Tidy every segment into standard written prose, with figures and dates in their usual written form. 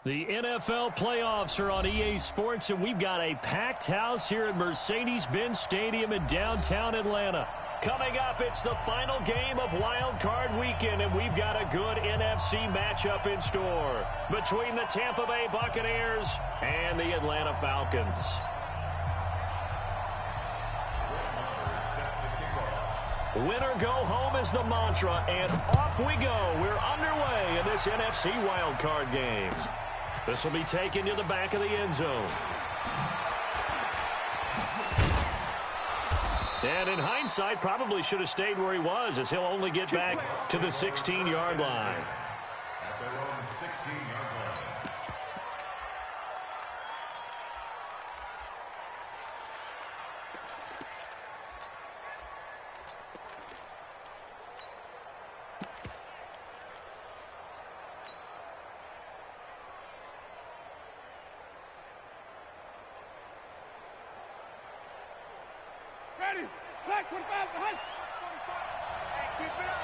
The NFL playoffs are on EA Sports, and we've got a packed house here at Mercedes-Benz Stadium in downtown Atlanta. Coming up, it's the final game of Wild Card Weekend, and we've got a good NFC matchup in store between the Tampa Bay Buccaneers and the Atlanta Falcons. Winner go home is the mantra, and off we go. We're underway in this NFC Wild Card game. This will be taken to the back of the end zone. And in hindsight, probably should have stayed where he was, as he'll only get back to the 16-yard line. At their own 16-yard line. Ready, black 25 behind. Hey, keep it up.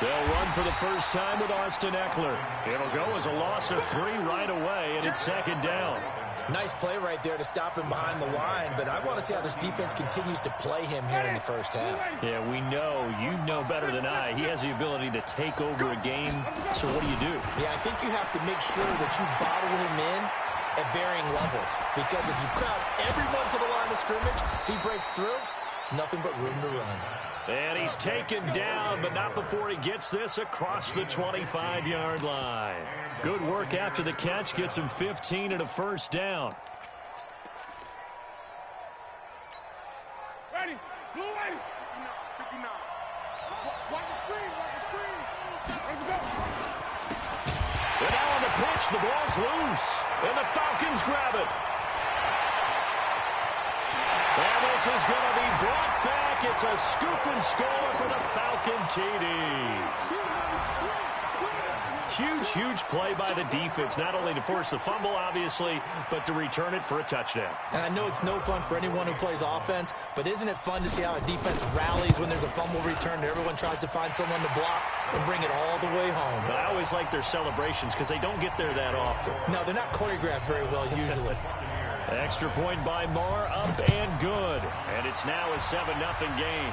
They'll run for the first time with Austin Eckler. It'll go as a loss of 3 right away, and it's second down. Nice play right there to stop him behind the line, but I want to see how this defense continues to play him here in the first half. Yeah, we know. You know better than I. He has the ability to take over a game, so what do you do? Yeah, I think you have to make sure that you bottle him in at varying levels, because if you crowd everyone to the line of scrimmage, if he breaks through, it's nothing but room to run. And he's taken down, but not before he gets this across the 25-yard line. Good work after the catch, gets him 15 and a first down. Ready, blue ready. 59. Watch the screen, watch the screen. Ready to go. And now on the pitch, the ball's loose, and the Falcons grab it. And this is going to be brought back. It's a scoop and score for the Falcon TD. Huge play by the defense, not only to force the fumble, obviously, but to return it for a touchdown. And I know it's no fun for anyone who plays offense, but isn't it fun to see how a defense rallies when there's a fumble return and everyone tries to find someone to block and bring it all the way home? But I always like their celebrations because they don't get there that often. No, they're not choreographed very well usually. Extra point by Moore, up and good. And it's now a 7-0 game.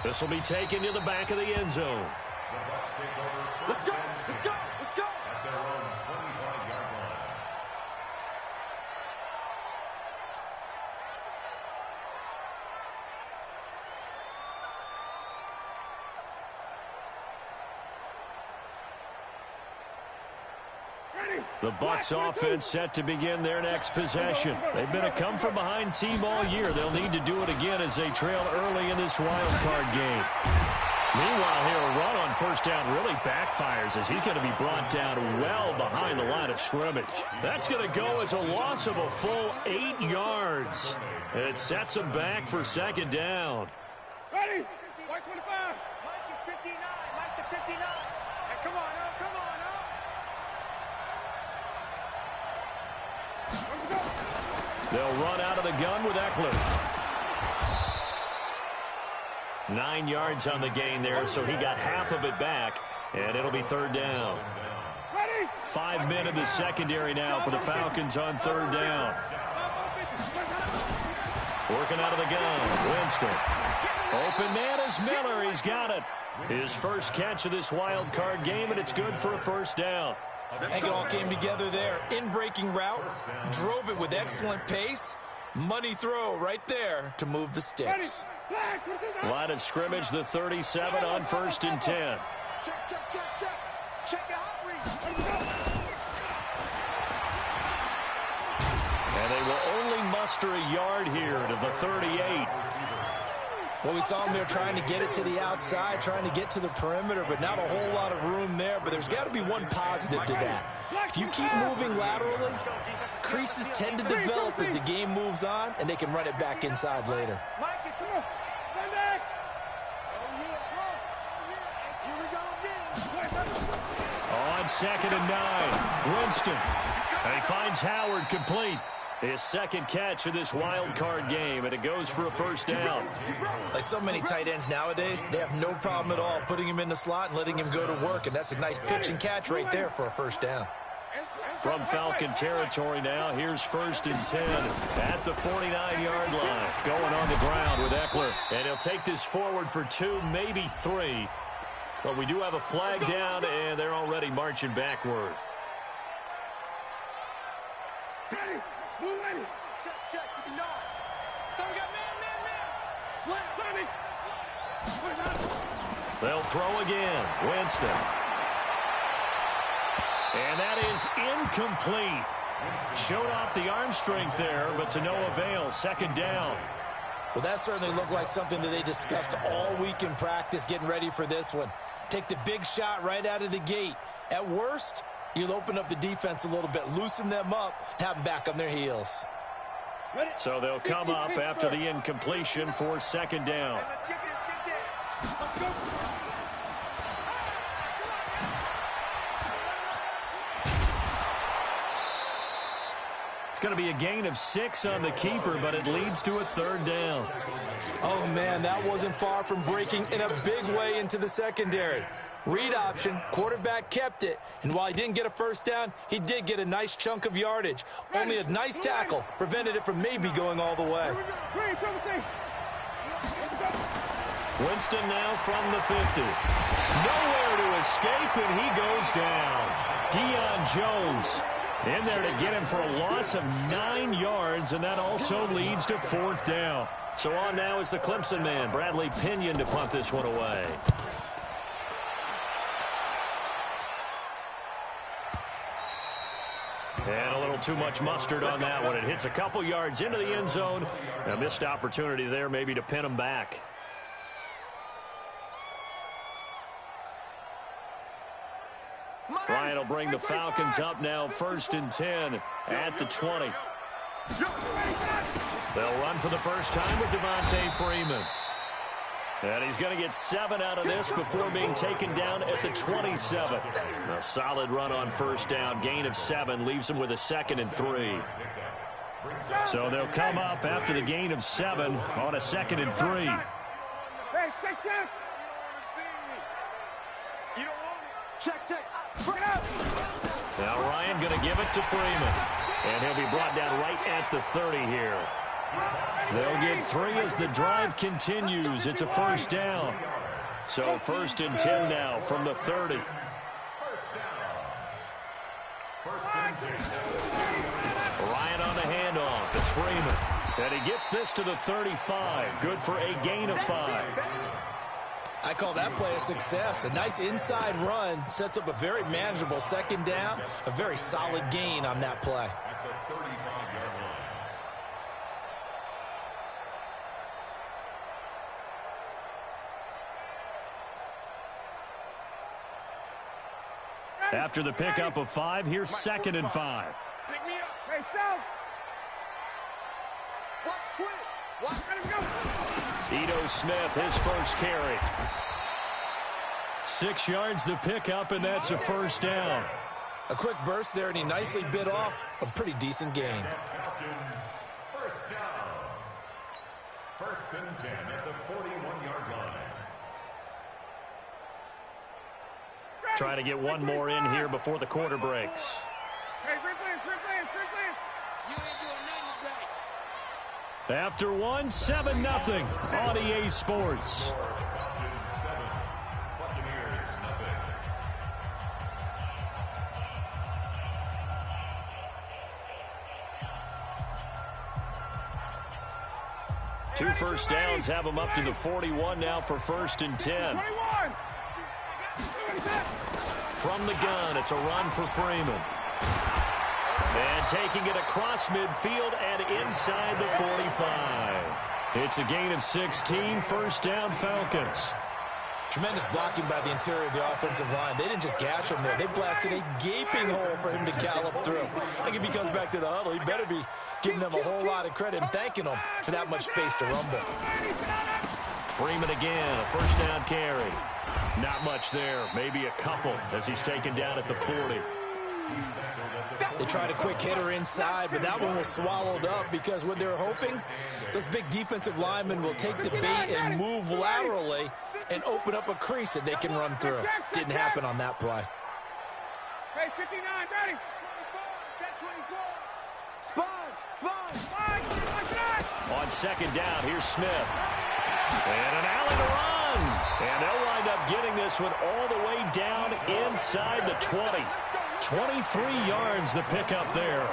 This will be taken to the back of the end zone. Let's go, let's go, let's go. At their own 25-yard line. The Bucs offense set to begin their next possession. They've been a come-from-behind team all year. They'll need to do it again as they trail early in this wild card game. Meanwhile, here, a run on first down really backfires as he's going to be brought down well behind the line of scrimmage. That's going to go as a loss of a full 8 yards. And it sets him back for second down. Ready, white 25. Mike is 59, Mike to 59. Hey, come on, now, come on, now. They'll run out of the gun with Eckler. 9 yards on the gain there, so he got half of it back, and it'll be third down. 5 men in the secondary now for the Falcons on third down. Working out of the gun, Winston. Open man is Miller. He's got it. His first catch of this wild card game, and it's good for a first down. I think it all came together there. In-breaking route, drove it with excellent pace. Money throw right there to move the sticks. Line of scrimmage, the 37 on 1st and 10. Check. Check the hot read. And they will only muster a yard here to the 38. Well, we saw him there trying to get it to the outside, trying to get to the perimeter, but not a whole lot of room there. But there's got to be one positive to that. If you keep moving laterally, creases tend to develop as the game moves on, and they can run it back inside later. On 2nd and 9, Winston. And he finds Howard complete. His second catch of this wild card game, and it goes for a first down. Like so many tight ends nowadays, they have no problem at all putting him in the slot and letting him go to work, and that's a nice pitch and catch right there for a first down. From Falcon territory now, here's 1st and 10 at the 49-yard line. Going on the ground with Eckler, and he'll take this forward for 2, maybe 3. But we do have a flag down, and they're already marching backward. Check. No. Some got man. Slap. They'll throw again. Winston. And that is incomplete. Showed off the arm strength there, but to no avail. Second down. Well, that certainly looked like something that they discussed all week in practice getting ready for this one. Take the big shot right out of the gate. At worst, you'll open up the defense a little bit, loosen them up, and have them back on their heels. So they'll come up after the incompletion for second down. Let's get this. Let's go. It's going to be a gain of 6 on the keeper, but it leads to a third down. Oh, man, that wasn't far from breaking in a big way into the secondary. Read option, quarterback kept it, and while he didn't get a first down, he did get a nice chunk of yardage. Only a nice tackle prevented it from maybe going all the way. Winston now from the 50. Nowhere to escape, and he goes down. Deion Jones in there to get him for a loss of 9 yards, and that also leads to fourth down. So on now is the Clemson man, Bradley Pinion, to punt this one away. And a little too much mustard on that one. It hits a couple yards into the end zone. A missed opportunity there maybe to pin him back. Ryan will bring the Falcons up now, 1st and 10 at the 20. They'll run for the first time with Devontae Freeman. And he's going to get 7 out of this before being taken down at the 27. A solid run on first down. Gain of 7 leaves him with a 2nd and 3. So they'll come up after the gain of 7 on a 2nd and 3. Hey, check. You don't want it. Check. Bring it up. Now Ryan going to give it to Freeman. And he'll be brought down right at the 30 here. They'll get 3 as the drive continues. It's a first down. So 1st and 10 now from the 30. Ryan on the handoff. It's Freeman. And he gets this to the 35. Good for a gain of 5. I call that play a success. A nice inside run sets up a very manageable second down. A very solid gain on that play. After the pickup of 5, here's 2nd and 5. Pick me up. Hey, South. Watch him go. Ito Smith, his first carry. 6 yards the pickup, and that's a first down. A quick burst there, and he nicely bit off a pretty decent gain. First down. 1st and 10 at the 41-yard line. Trying to get one more in here before the quarter breaks. Hey, free play. You ain't doing nothing today. After 1, 7-0 on EA Sports. Two first downs have them up to the 41 now for 1st and 10. 21. From the gun, it's a run for Freeman. And taking it across midfield and inside the 45. It's a gain of 16, first down Falcons. Tremendous blocking by the interior of the offensive line. They didn't just gash him there. They blasted a gaping hole for him to gallop through. I think if he comes back to the huddle, he better be giving them a whole lot of credit and thanking them for that much space to rumble. Freeman again, a first down carry. Not much there, maybe a couple as he's taken down at the 40. They tried a quick hitter inside, but that one was swallowed up because what they're hoping, those big defensive linemen will take the bait and move laterally and open up a crease that they can run through. Didn't happen on that play. Hey, 59, ready. 24, check 24. Sponge. On second down, here's Smith. And an alley to run. And they'll wind up getting this one all the way down inside the 20. 23 yards the pickup there.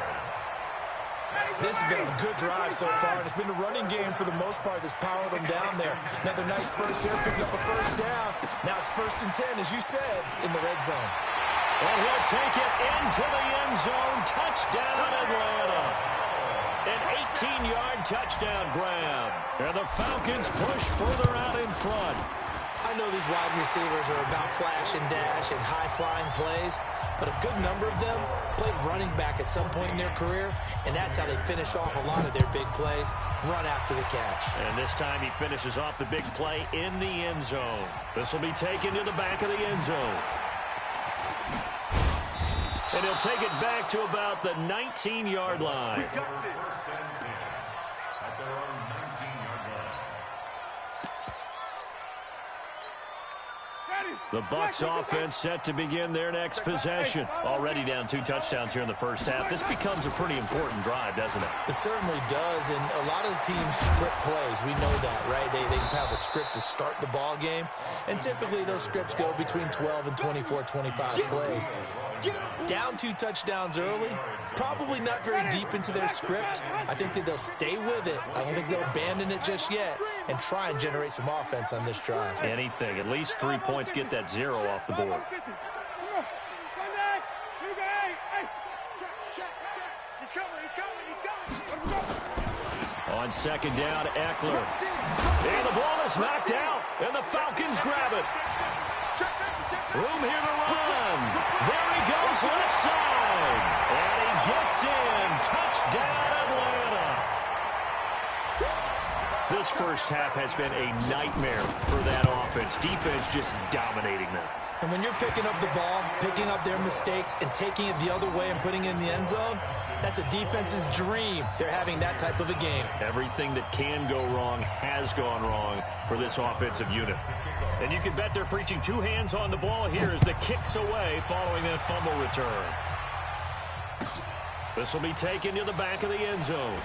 This has been a good drive so far, and it's been a running game for the most part that's powered them down there. Another nice burst there, picking up a first down. Now it's 1st and 10, as you said, in the red zone. And he'll take it into the end zone. Touchdown, Atlanta. An 18-yard touchdown grab. And the Falcons push further out in front. I know these wide receivers are about flash and dash and high-flying plays, but a good number of them played running back at some point in their career, and that's how they finish off a lot of their big plays, run after the catch. And this time he finishes off the big play in the end zone. This will be taken to the back of the end zone. And he'll take it back to about the 19-yard line. At their own 19-yard line. The Bucs offense set to begin their next possession. Already down 2 touchdowns here in the first half. This becomes a pretty important drive, doesn't it? It certainly does, and a lot of the teams script plays. We know that, right? They have a script to start the ball game, and typically those scripts go between 12 and 24, 25 plays. Down 2 touchdowns early, probably not very deep into their script. I think that they'll stay with it. I don't think they'll abandon it just yet and try and generate some offense on this drive. Anything. At least 3 points, get that 0 off the board. On second down, Eckler. And the ball is knocked out, and the Falcons grab it. Room here to run. There he goes, left side. And he gets in. Touchdown, Atlanta. This first half has been a nightmare for that offense. Defense just dominating them. And when you're picking up the ball, picking up their mistakes, and taking it the other way and putting it in the end zone, that's a defense's dream. They're having that type of a game. Everything that can go wrong has gone wrong for this offensive unit. And you can bet they're preaching 2 hands on the ball here as the kick's away following that fumble return. This will be taken to the back of the end zone.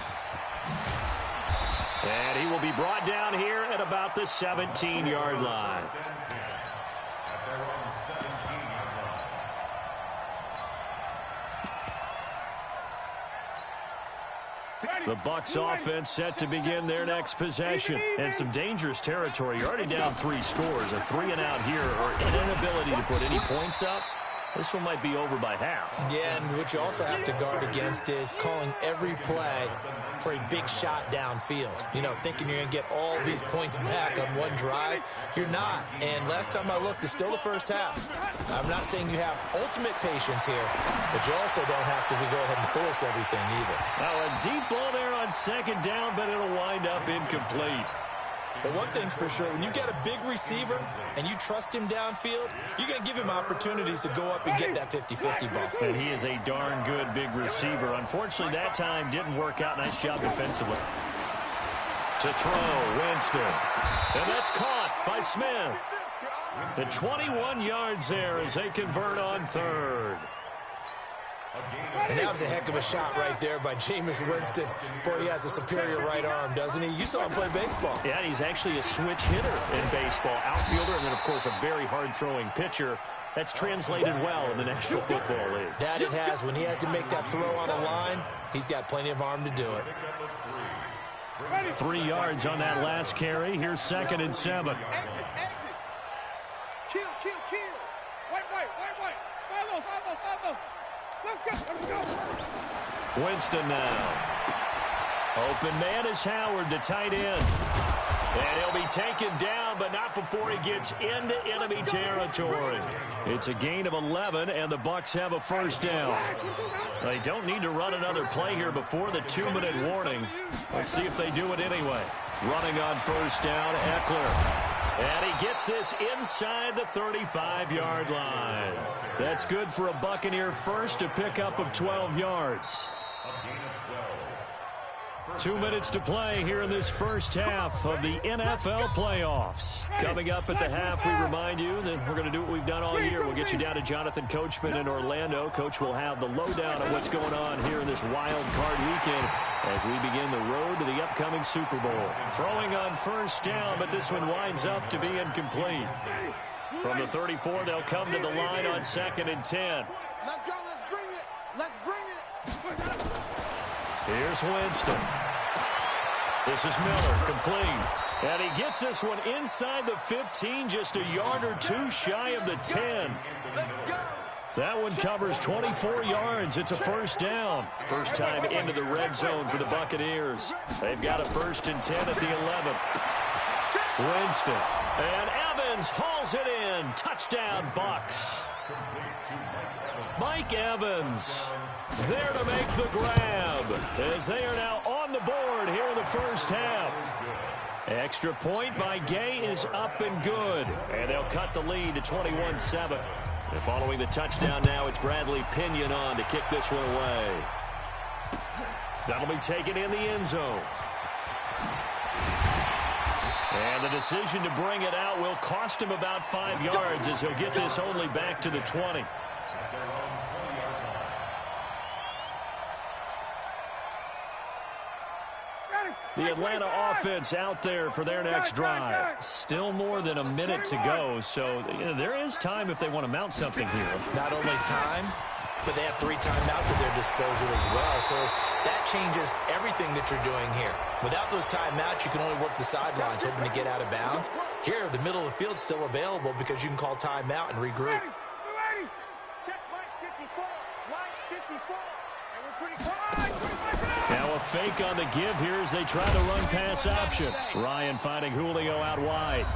And he will be brought down here at about the 17-yard line. At their own 17-yard line. The Bucs offense set to begin their next possession. And some dangerous territory. You're already down 3 scores. A 3-and-out here or an inability to put any points up. This one might be over by half. Yeah, and what you also have to guard against is calling every play for a big shot downfield. You know, thinking you're going to get all these points back on one drive. You're not. And last time I looked, it's still the first half. I'm not saying you have ultimate patience here, but you also don't have to go ahead and force everything either. Now a deep ball there on second down, but it'll wind up incomplete. But one thing's for sure, when you get a big receiver and you trust him downfield, you're going to give him opportunities to go up and get that 50-50 ball. And he is a darn good big receiver. Unfortunately, that time didn't work out. Nice job defensively. To throw, Winston. And that's caught by Smith. The 21 yards there as they convert on third. And that was a heck of a shot right there by Jameis Winston. Boy, he has a superior right arm, doesn't he? You saw him play baseball. Yeah, he's actually a switch hitter in baseball. Outfielder, and then, of course, a very hard-throwing pitcher. That's translated well in the National Football League. That it has. When he has to make that throw on a line, he's got plenty of arm to do it. 3 yards on that last carry. Here's 2nd and 7. Exit. Kill. White. Follow. Let's go. Winston now. Open man is Howard, the tight end. And he'll be taken down, but not before he gets into enemy territory. It's a gain of 11, and the Bucs have a first down. They don't need to run another play here before the 2-minute warning. Let's see if they do it anyway. Running on first down, Eckler. And he gets this inside the 35-yard line. That's good for a Buccaneer first, a pickup of 12 yards. 2 minutes to play here in this first half of the NFL playoffs. Coming up at the half, we remind you that we're going to do what we've done all year. We'll get you down to Jonathan Coachman in Orlando. Coach will have the lowdown of what's going on here in this wild card weekend as we begin the road to the upcoming Super Bowl. Throwing on first down, but this one winds up to be incomplete. From the 34, they'll come to the line on 2nd and 10. Let's go. Let's bring it. Let's bring it. Here's Winston. This is Miller, complete. And he gets this one inside the 15, just a yard or two shy of the 10. That one covers 24 yards. It's a first down. First time into the red zone for the Buccaneers. They've got a 1st and 10 at the 11. Winston. And Evans hauls it in. Touchdown, Bucs. Mike Evans there to make the grab as they are now on the board here in the first half. Extra point by Gay is up and good, and they'll cut the lead to 21-7. And following the touchdown now, it's Bradley Pinion on to kick this one away. That'll be taken in the end zone. And the decision to bring it out will cost him about 5 yards as he'll get this only back to the 20. The Atlanta offense out there for their next drive. Still more than a minute to go, so there is time if they want to mount something here. Not only time, but they have 3 timeouts at their disposal as well, so that changes everything that you're doing here. Without those timeouts, you can only work the sidelines, hoping to get out of bounds. Here, the middle of the field's still available because you can call timeout and regroup. Check line 54. Line 54. And we're pretty close. Now a fake on the give here as they try the run-pass option. Ryan finding Julio out wide.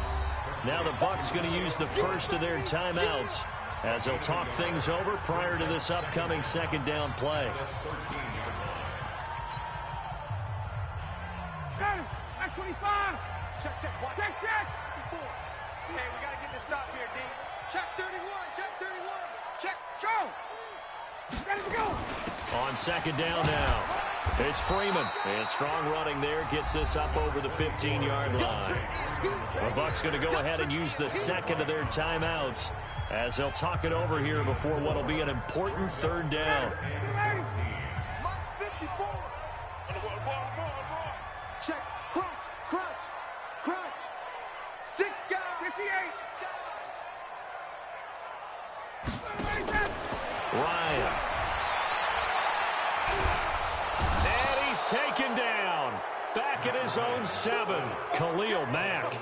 Now the Bucs going to use the first of their timeouts as they'll talk things over prior to this upcoming 2nd down play. That's 25. Check. Hey, we got to get this stop here, D. Check 31. Check. Go. Ready to go. On 2nd down now, it's Freeman. And strong running there gets this up over the 15-yard line. The Bucs going to go ahead and use the second of their timeouts as they'll talk it over here before what will be an important 3rd down. Check. Crunch. 6 guys. 58. Ryan. And he's taken down. Back at his own 7. Khalil Mack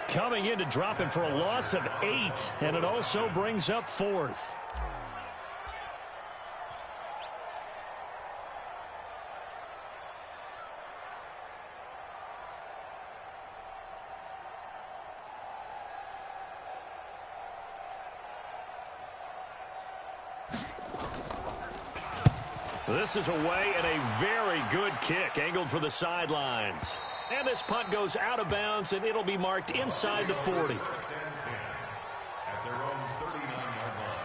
coming in to drop him for a loss of 8. And it also brings up 4th. This is away and a very good kick angled for the sidelines. And this punt goes out of bounds, and it'll be marked inside the 40. At their own 39-yard line.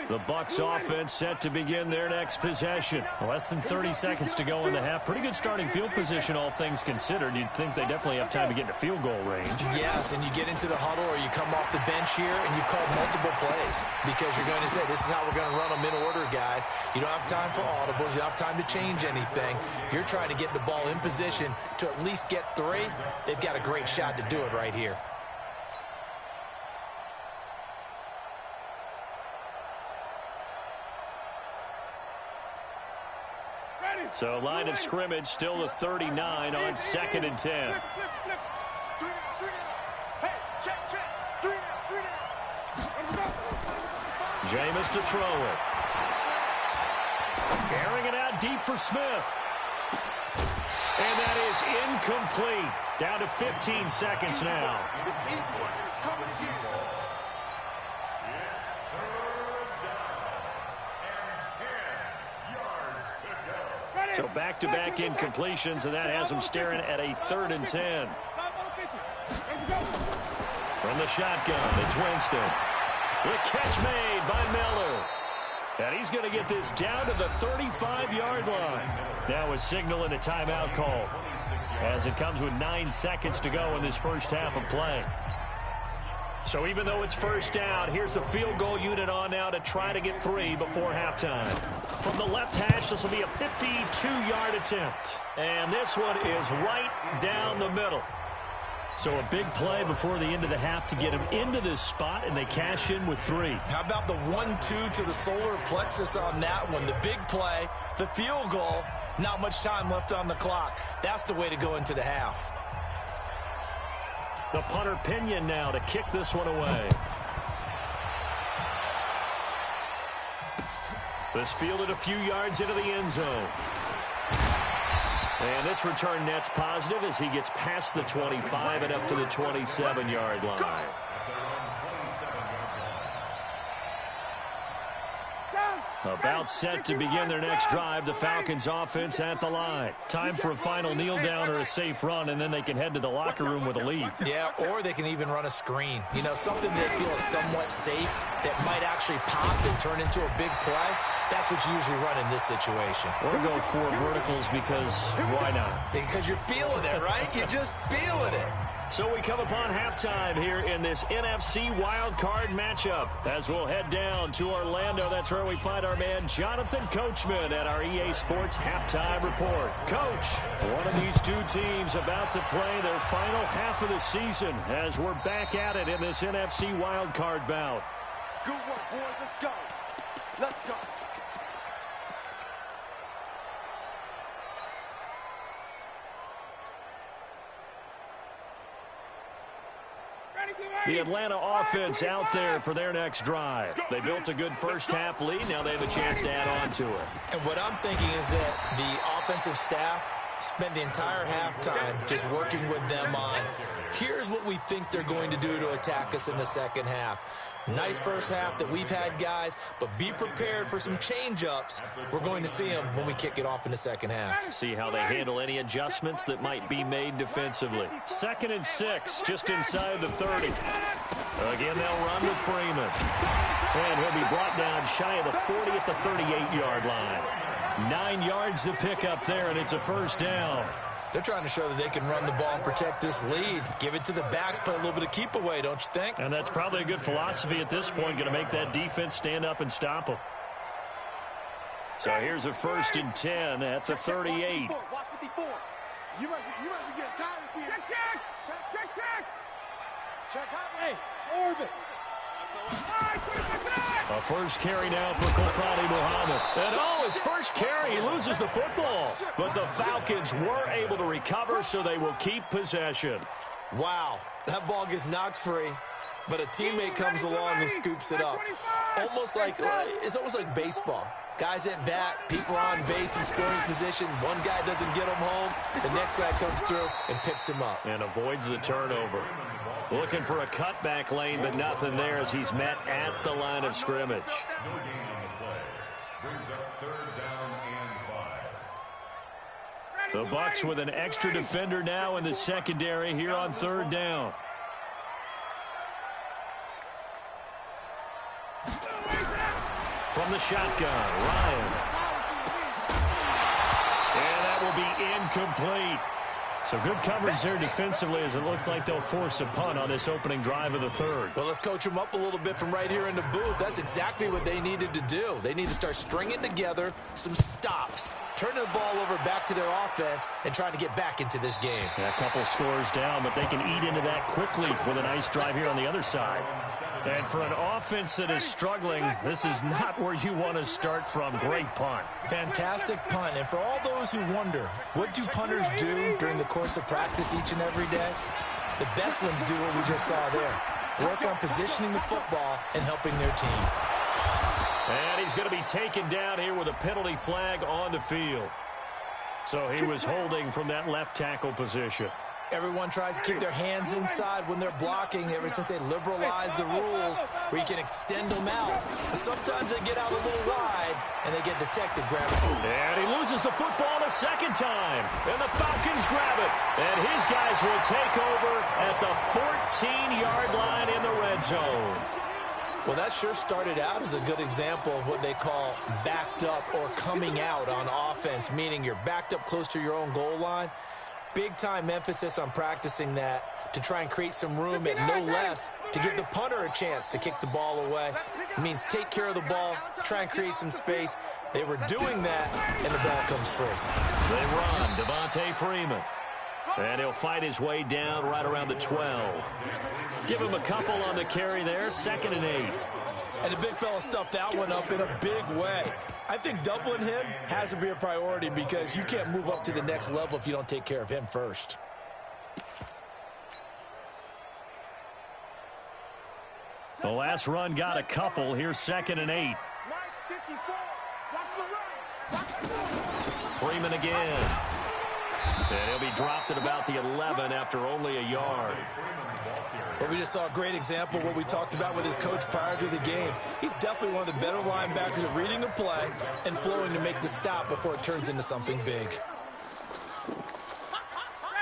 The Bucs offense set to begin their next possession. Less than 30 seconds to go in the half. Pretty good starting field position, all things considered. You'd think they definitely have time to get into field goal range. Yes, and you get into the huddle or you come off the bench here and you call multiple plays because you're going to say, this is how we're going to run them in order, guys. You don't have time for audibles. You don't have time to change anything. You're trying to get the ball in position to at least get 3. They've got a great shot to do it right here. So line of scrimmage still the 39 on 2nd and 10. Jameis to throw it. Airing it out deep for Smith. And that is incomplete. Down to 15 seconds now. And 10 yards to go. So back-to-back incompletions, and that has them staring at a 3rd and 10. From the shotgun, it's Winston. The catch made by Miller. And he's going to get this down to the 35-yard line. Now a signal and a timeout call, as it comes with 9 seconds to go in this first half of play. So even though it's first down, here's the field goal unit on now to try to get 3 before halftime. From the left hash, this will be a 52-yard attempt. And this one is right down the middle. So a big play before the end of the half to get him into this spot, and they cash in with 3. How about the 1-2 to the solar plexus on that one? The big play, the field goal, not much time left on the clock. That's the way to go into the half. The punter Pinion now to kick this one away. This fielded a few yards into the end zone. And this return net's positive as he gets past the 25 and up to the 27-yard line. About set to begin their next drive, the Falcons offense at the line. Time for a final kneel down or a safe run, and then they can head to the locker room with a lead. Yeah, or they can even run a screen. You know, something they feel is somewhat safe that might actually pop and turn into a big play. That's what you usually run in this situation. Or go 4 verticals because why not? Because you're feeling it, right? You're just feeling it. So we come upon halftime here in this NFC wildcard matchup as we'll head down to Orlando. That's where we find our man Jonathan Coachman at our EA Sports Halftime Report. Coach, one of these two teams about to play their final half of the season as we're back at it in this NFC wildcard bout. Good work, boys. Let's go. Let's go. The Atlanta offense out there for their next drive. They built a good first half lead. Now they have a chance to add on to it. And what I'm thinking is that the offensive staff spent the entire halftime just working with them on, here's what we think they're going to do to attack us in the second half. Nice first half that we've had, guys, but be prepared for some change-ups. We're going to see them when we kick it off in the second half. See how they handle any adjustments that might be made defensively. 2nd and 6, just inside the 30. Again, they'll run with Freeman. And he'll be brought down shy of the 40 at the 38-yard line. 9 yards to pick up there, and it's a first down. They're trying to show that they can run the ball and protect this lead. Give it to the backs, play a little bit of keep away, don't you think? And that's probably a good philosophy at this point, going to make that defense stand up and stop them. So here's a 1st and 10 at the 38. Watch 54. You must be getting tired of seeing it. Check. Hey, orbit. A first carry now for Kofani Muhammad. And his first carry, he loses the football. But the Falcons were able to recover, so they will keep possession. Wow, that ball gets knocked free, but a teammate comes along and scoops it up. It's almost like baseball. Guys at bat, people on base in scoring position. One guy doesn't get him home. The next guy comes through and picks him up. And avoids the turnover. Looking for a cutback lane, but nothing there as he's met at the line of scrimmage. No gain on the play. Brings up 3rd down and 5. The Bucs with an extra defender now in the secondary here on 3rd down. From the shotgun, Ryan. And that will be incomplete. So good coverage there defensively as it looks like they'll force a punt on this opening drive of the 3rd. Well, let's coach them up a little bit from right here in the booth. That's exactly what they needed to do. They need to start stringing together some stops, turning the ball over back to their offense, and trying to get back into this game. Yeah, a couple scores down, but they can eat into that quickly with a nice drive here on the other side. And for an offense that is struggling, this is not where you want to start from. Great punt. Fantastic punt. And for all those who wonder, what do punters do during the course of practice each and every day? The best ones do what we just saw there. Work on positioning the football and helping their team. And he's going to be taken down here with a penalty flag on the field. So he was holding from that left tackle position. Everyone tries to keep their hands inside when they're blocking ever since they liberalized the rules where you can extend them out. But sometimes they get out a little wide, and they get detected grabbing some. And he loses the football a second time. And the Falcons grab it. And his guys will take over at the 14-yard line in the red zone. Well, that sure started out as a good example of what they call backed up or coming out on offense, meaning you're backed up close to your own goal line. Big-time emphasis on practicing that to try and create some room and no less to give the punter a chance to kick the ball away. It means take care of the ball, try and create some space. They were doing that, and the ball comes free. They run, Devontae Freeman. And he'll fight his way down right around the 12. Give him a couple on the carry there, 2nd and 8. And the big fella stuffed that one up in a big way. I think doubling him has to be a priority because you can't move up to the next level if you don't take care of him first. The last run got a couple. Here's 2nd and 8. Freeman again. And he'll be dropped at about the 11 after only a yard. Well, we just saw a great example of what we talked about with his coach prior to the game. He's definitely one of the better linebackers at reading a play and flowing to make the stop before it turns into something big.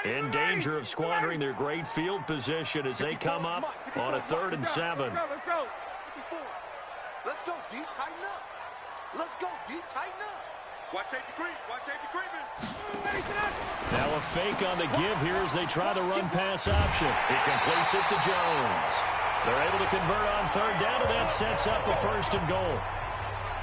In danger of squandering their great field position as they come up on a 3rd and 7. Let's go, D. Tighten up. Let's go, D. Tighten up. Watch safety creep. Watch safety creeping. Now a fake on the give here as they try the run-pass option. He completes it to Jones. They're able to convert on 3rd down, and that sets up a 1st and goal.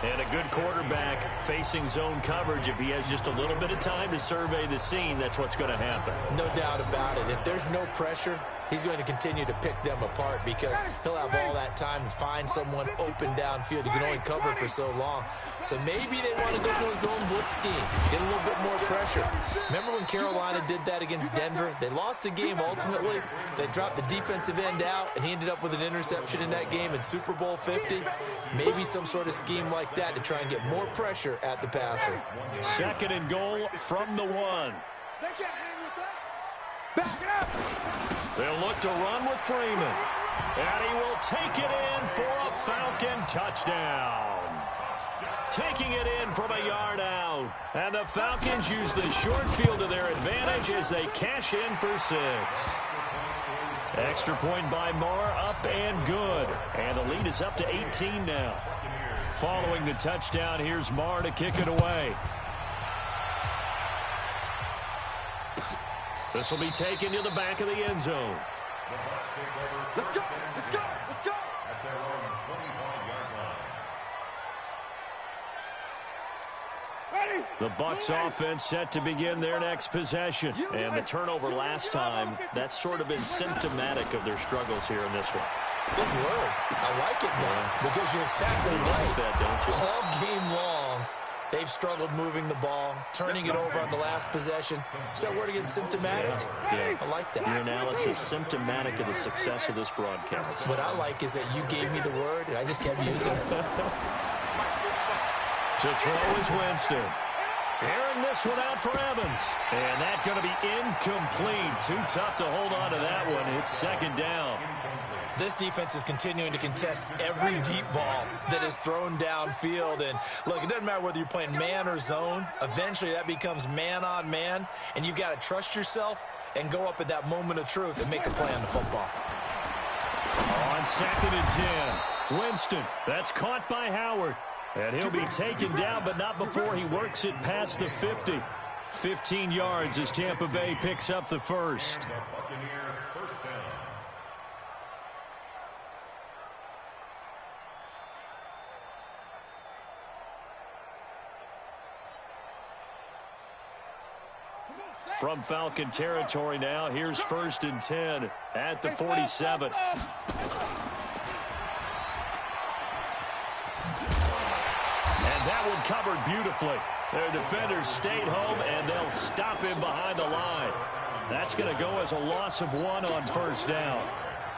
And a good quarterback facing zone coverage. If he has just a little bit of time to survey the scene, that's what's going to happen. No doubt about it. If there's no pressure, he's going to continue to pick them apart because he'll have all that time to find someone open downfield. He can only cover for so long. So maybe they want to go to a zone blitz scheme, get a little bit more pressure. Remember when Carolina did that against Denver? They lost the game ultimately. They dropped the defensive end out, and he ended up with an interception in that game in Super Bowl 50. Maybe some sort of scheme like that to try and get more pressure at the passer. 2nd and goal from the 1. They can't hang with us. Back it up. They'll look to run with Freeman. And he will take it in for a Falcon touchdown. Taking it in from a yard out. And the Falcons use the short field to their advantage as they cash in for 6. Extra point by Marr, up and good. And the lead is up to 18 now. Following the touchdown, here's Marr to kick it away. This will be taken to the back of the end zone. Let's go. Let's go. Let's go. At their own 25-yard line. The Bucs offense set to begin their next possession. And the turnover last time, that's sort of been symptomatic of their struggles here in this one. Good word. I like it now because you're exactly right. That, don't you? All game long, they've struggled moving the ball, turning it over on the last possession. Is that word again, symptomatic? Yeah. I like that. Your analysis symptomatic of the success of this broadcast. What I like is that you gave me the word, and I just kept using it. To throw is Winston. Airing this one out for Evans. And that's going to be incomplete. Too tough to hold on to that one. It's 2nd down. This defense is continuing to contest every deep ball that is thrown downfield. And, look, it doesn't matter whether you're playing man or zone. Eventually, that becomes man on man. And you've got to trust yourself and go up at that moment of truth and make a play on the football. On 2nd and 10. Winston. That's caught by Howard. And he'll be taken down, but not before he works it past the 50. 15 yards as Tampa Bay picks up the 1st. Buccaneer 1st down. From Falcon territory now, here's 1st and 10 at the 47. And that one covered beautifully. Their defenders stayed home, and they'll stop him behind the line. That's going to go as a loss of 1 on 1st down.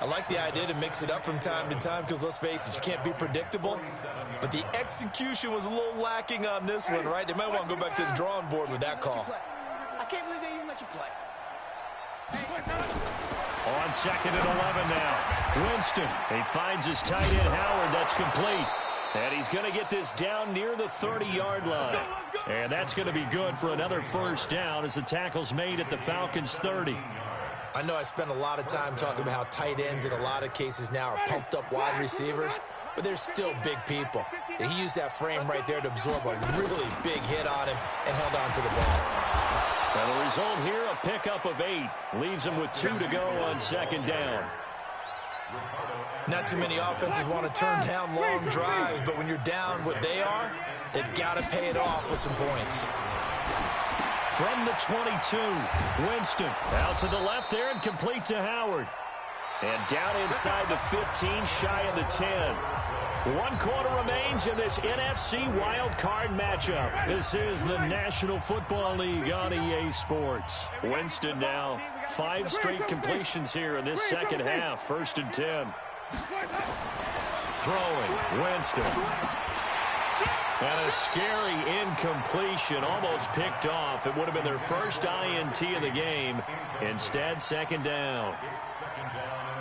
I like the idea to mix it up from time to time because, let's face it, you can't be predictable. But the execution was a little lacking on this one, right? They might want to go back to the drawing board with that call. I can't believe they even let you play. On 2nd and 11 now. Winston, he finds his tight end Howard. That's complete. And he's going to get this down near the 30-yard line. And that's going to be good for another first down as the tackle's made at the Falcons' 30. I know I spent a lot of time talking about how tight ends in a lot of cases now are pumped up wide receivers, but they're still big people. And he used that frame right there to absorb a really big hit on him and held on to the ball. And the result here, a pickup of 8. Leaves him with 2 to go on 2nd down. Not too many offenses want to turn down long drives, but when you're down what they are, they've got to pay it off with some points. From the 22, Winston out to the left there and complete to Howard. And down inside the 15, shy of the 10. 1 quarter remains in this NFC wildcard matchup. This is the National Football League on EA Sports. Winston now 5 straight completions here in this second half. 1st and 10. Throwing, Winston. And a scary incompletion, almost picked off. It would have been their first INT of the game. Instead, 2nd down.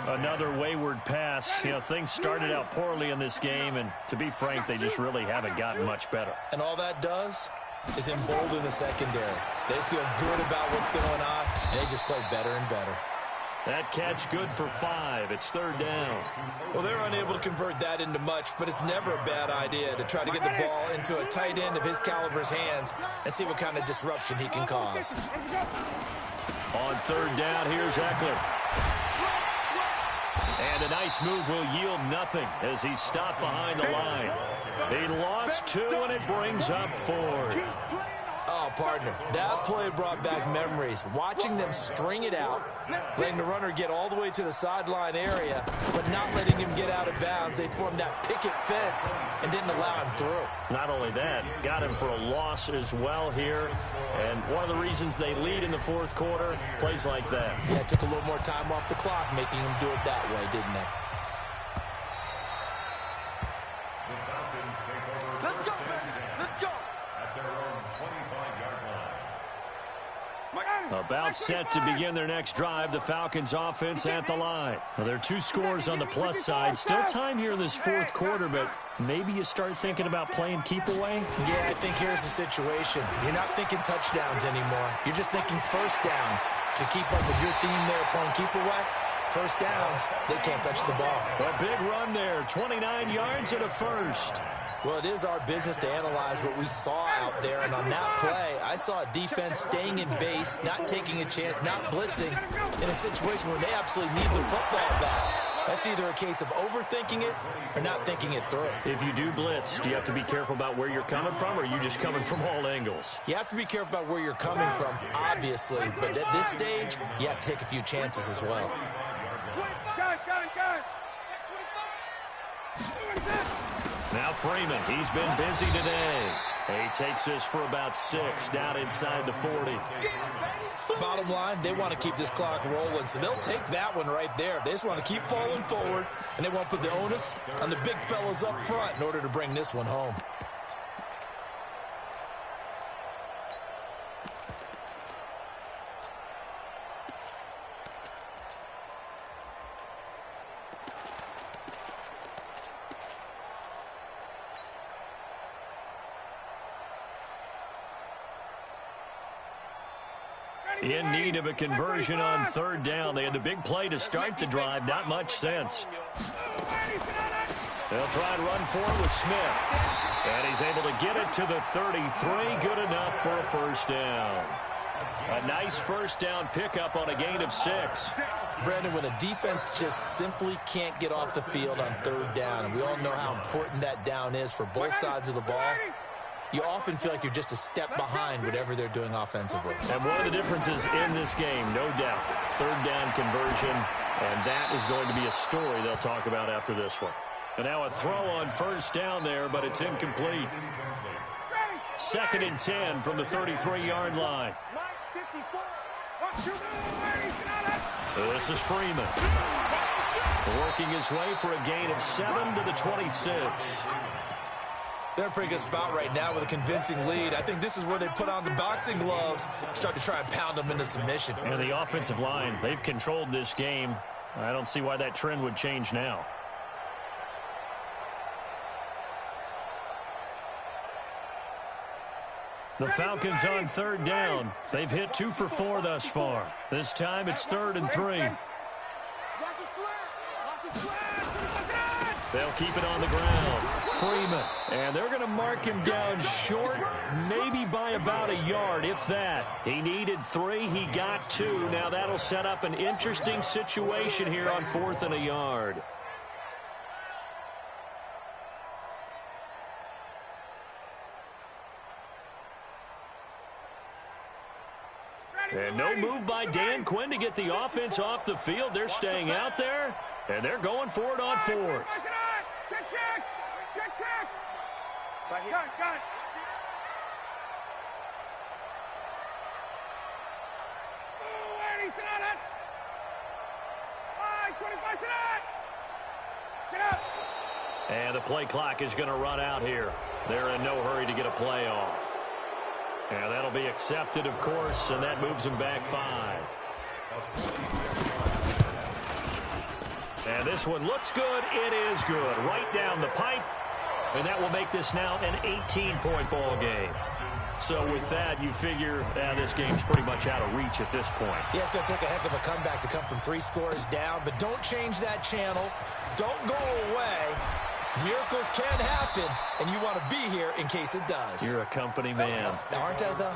Another wayward pass. You know, things started out poorly in this game, and to be frank, they just really haven't gotten much better. And all that does is embolden the secondary. They feel good about what's going on, and they just play better and better. That catch good for 5. It's 3rd down. Well, they're unable to convert that into much, but it's never a bad idea to try to get the ball into a tight end of his caliber's hands and see what kind of disruption he can cause. On 3rd down, here's Eckler. And a nice move will yield nothing as he's stopped behind the line. They lost 2, and it brings up 4th. Oh, partner, that play brought back memories. Watching them string it out, letting the runner get all the way to the sideline area, but not letting him get out of bounds. They formed that picket fence and didn't allow him through. Not only that, got him for a loss as well here. And one of the reasons they lead in the 4th quarter, plays like that. Yeah, it took a little more time off the clock, making him do it that way, didn't they? About set to begin their next drive, the Falcons offense at the line. Well, there are 2 scores on the plus side. Still time here in this 4th quarter, but maybe you start thinking about playing keep away? Yeah, I think here's the situation. You're not thinking touchdowns anymore. You're just thinking first downs. To keep up with your theme there, playing keep away, first downs, they can't touch the ball. A big run there, 29 yards and a first. Well, it is our business to analyze what we saw out there, and on that play, I saw a defense staying in base, not taking a chance, not blitzing, in a situation where they absolutely need the football back. That's either a case of overthinking it or not thinking it through. If you do blitz, do you have to be careful about where you're coming from, or are you just coming from all angles? You have to be careful about where you're coming from, obviously, but at this stage, you have to take a few chances as well. Now Freeman, he's been busy today. He takes this for about 6 down inside the 40. Bottom line, they want to keep this clock rolling, so they'll take that one right there. They just want to keep falling forward, and they want to put the onus on the big fellas up front in order to bring this one home. In need of a conversion on 3rd down. They had the big play to start the drive. Not much sense. They'll try and run for it with Smith. And he's able to get it to the 33. Good enough for a first down. A nice first down pickup on a gain of 6. Brandon, when a defense just simply can't get off the field on 3rd down, and we all know how important that down is for both sides of the ball, you often feel like you're just a step behind whatever they're doing offensively. And one of the differences in this game, no doubt, 3rd down conversion, and that is going to be a story they'll talk about after this one. And now a throw on 1st down there, but it's incomplete. 2nd and 10 from the 33-yard line. This is Freeman. Working his way for a gain of 7 to the 26. They're in a pretty good spot right now with a convincing lead. I think this is where they put on the boxing gloves, start to try and pound them into submission. And the offensive line, they've controlled this game. I don't see why that trend would change now. The Falcons on third down. They've hit 2 for 4 thus far. This time it's 3rd and 3. They'll keep it on the ground. Freeman. And they're going to mark him down short, maybe by about a yard, if that. He needed 3. He got 2. Now that'll set up an interesting situation here on 4th and a yard. And no move by Dan Quinn to get the offense off the field. They're staying out there, and they're going for it on 4th. And the play clock is going to run out here. They're in no hurry to get a play off. And that'll be accepted, of course, and that moves them back 5. And this one looks good. It is good. Right down the pipe. And that will make this now an 18-point ball game. So with that, you figure this game's pretty much out of reach at this point. Yeah, it's going to take a heck of a comeback to come from 3 scores down, but don't change that channel. Don't go away. Miracles can happen, and you want to be here in case it does. You're a company man. Aren't I, though?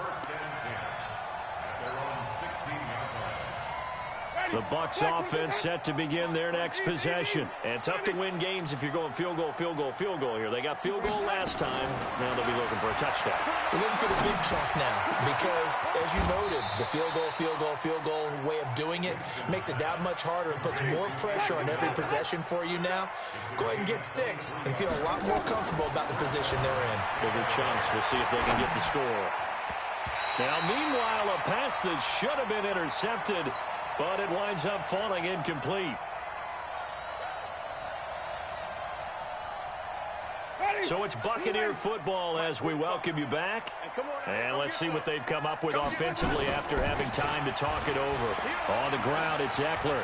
The Bucs offense set to begin their next possession. And tough to win games if you're going field goal, field goal, field goal here. They got field goal last time. Now they'll be looking for a touchdown. We're looking for the big chunk now because, as you noted, the field goal way of doing it makes it that much harder and puts more pressure on every possession for you now. Go ahead and get 6 and feel a lot more comfortable about the position they're in. Bigger chunks. We'll see if they can get the score. Now, meanwhile, a pass that should have been intercepted, but it winds up falling incomplete. So it's Buccaneer football as we welcome you back. And let's see what they've come up with offensively after having time to talk it over. On the ground, it's Eckler.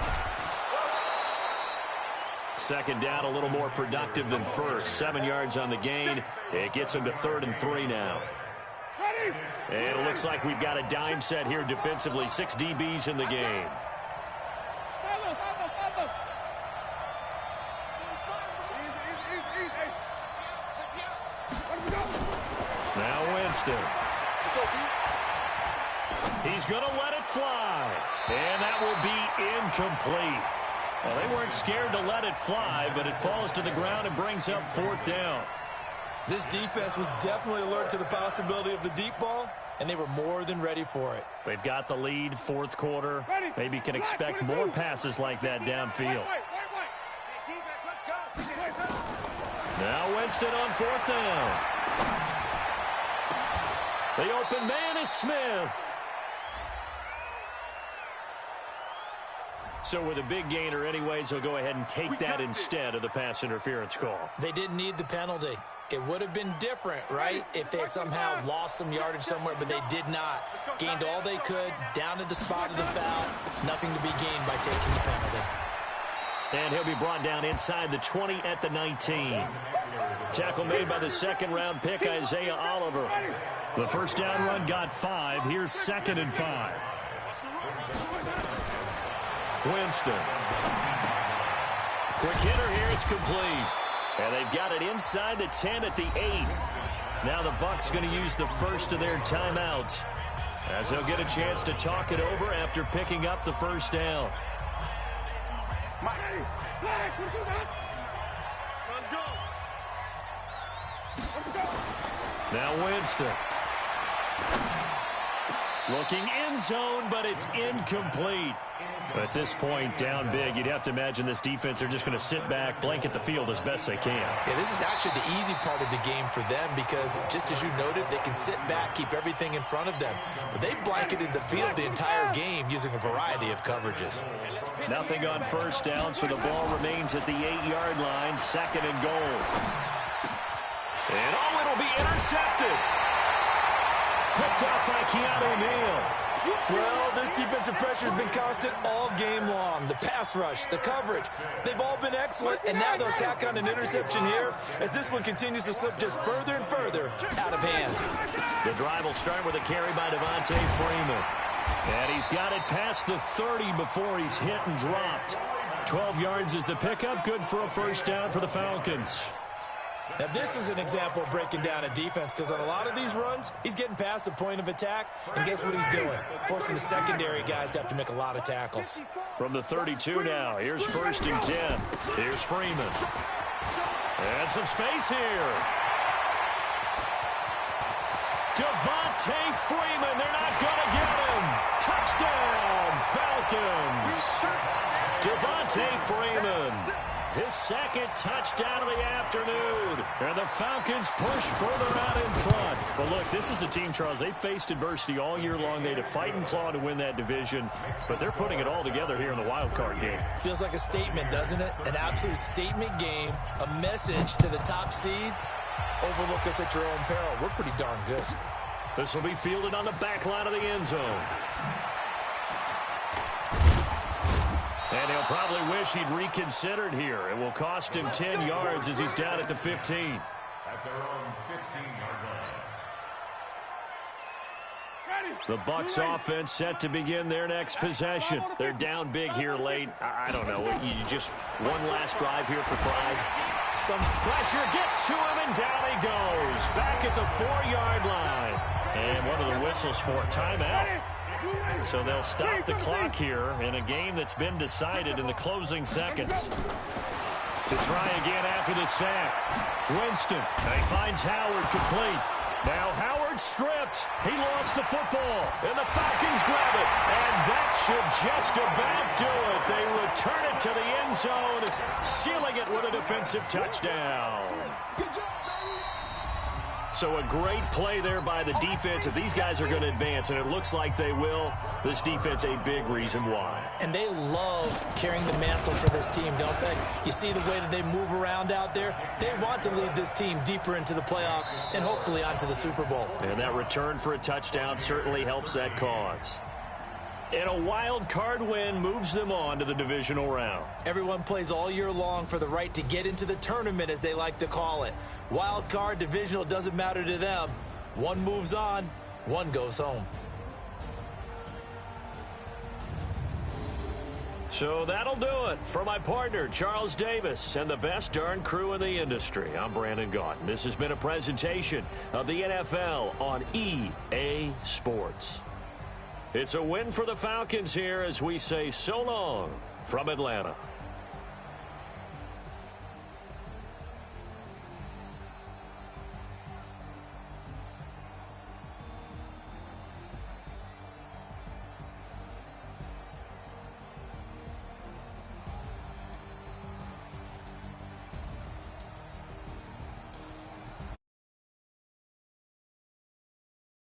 Second down, a little more productive than first. 7 yards on the gain. It gets him to 3rd and 3 now. And it looks like we've got a dime set here defensively. 6 DBs in the game. Now Winston. He's going to let it fly. And that will be incomplete. Well, they weren't scared to let it fly, but it falls to the ground and brings up 4th down. This defense was definitely alert to the possibility of the deep ball, and they were more than ready for it. They've got the lead, 4th quarter. Maybe can expect more passes like that downfield. Now Winston on 4th down. The open man is Smith. So with a big gainer anyways, they'll go ahead and take that instead of the pass interference call. They didn't need the penalty. It would have been different, right, if they had somehow lost some yardage somewhere, but they did not. Gained all they could, down to the spot of the foul. Nothing to be gained by taking the penalty. And he'll be brought down inside the 20 at the 19. Tackle made by the 2nd-round pick, Isaiah Oliver. The first down run got 5. Here's 2nd and 5. Winston. Quick hitter here. It's complete. And they've got it inside the 10 at the 8. Now the Bucs going to use the first of their timeouts as they'll get a chance to talk it over after picking up the first down. Now Winston. Looking end zone, but it's incomplete. At this point, down big, you'd have to imagine this defense, they're just going to sit back, blanket the field as best they can. Yeah, this is actually the easy part of the game for them because, just as you noted, they can sit back, keep everything in front of them. But they blanketed the field the entire game using a variety of coverages. Nothing on first down, so the ball remains at the 8-yard line, 2nd and goal. And it'll intercepted. Picked up by Keanu Neal. Well, this defensive pressure has been constant all game long. The pass rush, the coverage, they've all been excellent, and now they'll tack on an interception here as this one continues to slip just further and further out of hand. The drive will start with a carry by Devontae Freeman. And he's got it past the 30 before he's hit and dropped. 12 yards is the pickup, good for a first down for the Falcons. Now, this is an example of breaking down a defense because on a lot of these runs, he's getting past the point of attack, and guess what he's doing? Forcing the secondary guys to have to make a lot of tackles. From the 32 now, here's 1st and 10. Here's Freeman. And some space here. Devontae Freeman, they're not going to get him. Touchdown, Falcons. Devontae Freeman. His 2nd touchdown of the afternoon. And the Falcons push further out in front. But look, this is a team, Charles, they faced adversity all year long. They had to fight and claw to win that division. But they're putting it all together here in the wild card game. Feels like a statement, doesn't it? An absolute statement game. A message to the top seeds. Overlook us at your own peril. We're pretty darn good. This will be fielded on the back line of the end zone. And he'll probably wish he'd reconsidered here. It will cost him 10 yards as he's down at the 15. At their own 15-yard line. The Bucs offense set to begin their next possession. They're down big here late. I don't know. You just one last drive here for pride. Some pressure gets to him, and down he goes. Back at the 4-yard line. And one of the whistles for a timeout. So they'll stop the clock here in a game that's been decided in the closing seconds. To try again after the sack. Winston. He finds Howard complete. Now Howard stripped. He lost the football. And the Falcons grab it. And that should just about do it. They return it to the end zone, sealing it with a defensive touchdown. So a great play there by the defense. If these guys are going to advance, and it looks like they will, this defense a big reason why. And they love carrying the mantle for this team, don't they? You see the way that they move around out there? They want to lead this team deeper into the playoffs and hopefully onto the Super Bowl. And that return for a touchdown certainly helps that cause. And a wild card win moves them on to the divisional round. Everyone plays all year long for the right to get into the tournament, as they like to call it. Wild card, divisional, doesn't matter to them. One moves on, one goes home. So that'll do it. For my partner, Charles Davis, and the best darn crew in the industry, I'm Brandon Gaudin. This has been a presentation of the NFL on EA Sports. It's a win for the Falcons here as we say so long from Atlanta.